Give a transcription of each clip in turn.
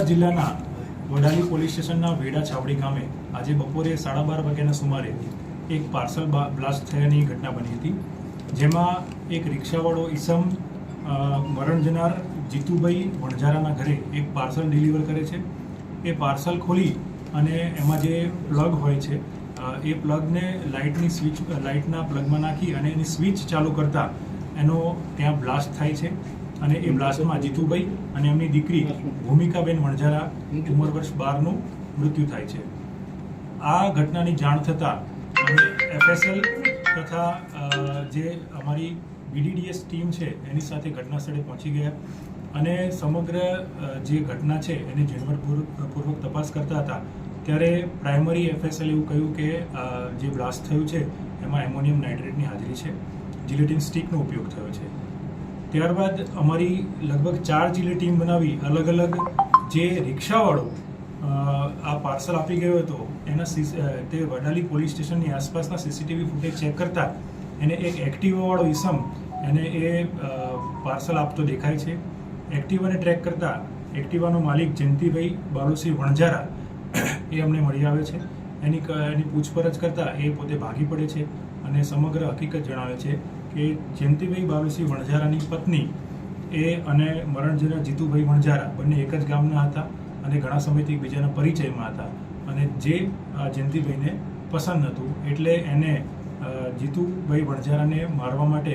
બોટાદ જિલ્લાના વડાલી પોલીસ સ્ટેશનના વેડા છાવડી ગામે આજે બપોરે 12:30 વાગ્યાના સુમારે એક પાર્સલ બ્લાસ્ટ થયાની ઘટના બની હતી, જેમાં એક રિક્ષાવાળો ઈસમ મરણ જનાર જીતુભાઈ વણઝારાના ઘરે એક પાર્સલ ડિલિવર કરે છે. એ પાર્સલ ખોલી અને એમાં જે પ્લગ હોય છે એ પ્લગને લાઇટના પ્લગમાં નાખી અને એની સ્વિચ ચાલુ કરતા એનો ત્યાં બ્લાસ્ટ થાય છે અને એ બ્લાસ્ટમાં જીતુભાઈ અને એમની દીકરી ભૂમિકાબેન વણઝારા ઉંમર વર્ષ 12નું મૃત્યુ થાય છે. આ ઘટનાની જાણ થતાં અમે FSL તથા જે અમારી BDDS ટીમ છે એની સાથે ઘટના સ્થળે પહોંચી ગયા અને સમગ્ર જે ઘટના છે એની ઝીણવટપૂર્વક તપાસ કરતા હતા ત્યારે પ્રાઇમરી FSL એવું કહ્યું કે જે બ્લાસ્ટ થયું છે એમાં એમોનિયમ નાઇટ્રેટની હાજરી છે, જિલેટિન સ્ટિકનો ઉપયોગ થયો છે. ત્યારબાદ અમારી લગભગ 4 જિલ્લા ટીમ બનાવી અલગ અલગ જે રિક્ષાવાળો આ પાર્સલ આપી ગયો હતો એના તે વડાલી પોલીસ સ્ટેશનની આસપાસના CCTV ફૂટેજ ચેક કરતા એને એક એક્ટિવાવાળો ઈસમ એને એ પાર્સલ આપતો દેખાય છે. એક્ટિવાને ટ્રેક કરતા એક્ટિવાનો માલિક જયંતિભાઈ બાલુસિંહ વણઝારા એ અમને મળી આવે છે. એની પૂછપરછ કરતાં એ પોતે ભાગી પડે છે અને સમગ્ર હકીકત જણાવે છે કે જયંતિભાઈ બાલુસિંહ વણઝારાની પત્ની એ અને મરણ જનાર જીતુભાઈ વણઝારા બંને એક જ ગામના હતા અને ઘણા સમયથી એકબીજાના પરિચયમાં હતા અને જે જયંતિભાઈને પસંદ હતું એટલે એને જીતુભાઈ વણઝારાને મારવા માટે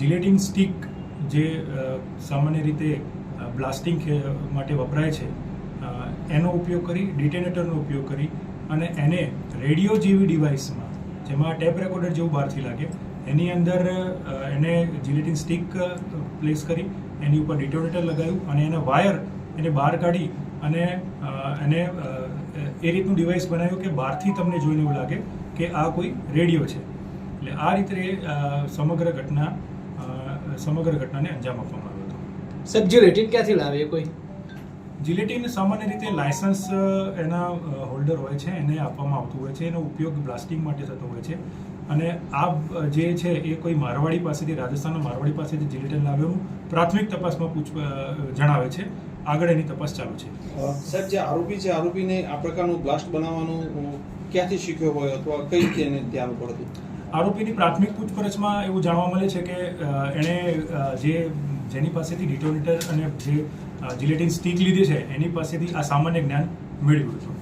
જિલેટિન સ્ટિક જે સામાન્ય રીતે બ્લાસ્ટિંગ માટે વપરાય છે એનો ઉપયોગ કરી, ડિટેનેટરનો ઉપયોગ કરી અને એને રેડિયો જેવી ડિવાઇસમાં જેમાં ટેપ રેકોર્ડર જેવું બહારથી લાગે એની અંદર એને જિલેટિન સ્ટિક પ્લેસ કરી એની ઉપર ડિટેનેટર લગાવ્યું અને એના વાયર એને બહાર કાઢી અને એને એ રીતનું ડિવાઇસ બનાવ્યું કે બહારથી તમને જોઈને એવું લાગે કે આ કોઈ રેડિયો છે. એટલે આ રીતે સમગ્ર ઘટનાને અંજામ આપવામાં આવ્યો હતો. સાહેબ, જિલેટિન ક્યાંથી લાવે કોઈ? જિલેટિન સામાન્ય રીતે લાયસન્સ એના હોલ્ડર હોય છે એને આપવામાં આવતું હોય છે. એનો ઉપયોગ બ્લાસ્ટિંગ માટે થતો હોય છે અને આ જે છે એ કોઈ મારવાડી પાસેથી, રાજસ્થાનના મારવાડી પાસેથી જિલેટિન લાવ્યાનું પ્રાથમિક તપાસમાં જણાવે છે. આગળ એની તપાસ ચાલુ છે. સાહેબ, જે આરોપી છે આરોપીને આ પ્રકારનું બ્લાસ્ટ બનાવવાનું ક્યાંથી શીખ્યો હોય અથવા કઈ રીતે એને ધ્યાન પડતું? આરોપીની પ્રાથમિક પૂછપરછમાં એવું જાણવા મળે છે કે એણે જેની પાસેથી ડિટોનેટર અને જે જિલેટિન સ્ટિક લીધી છે એની પાસેથી આ સામાન્ય જ્ઞાન મેળવ્યું હતું.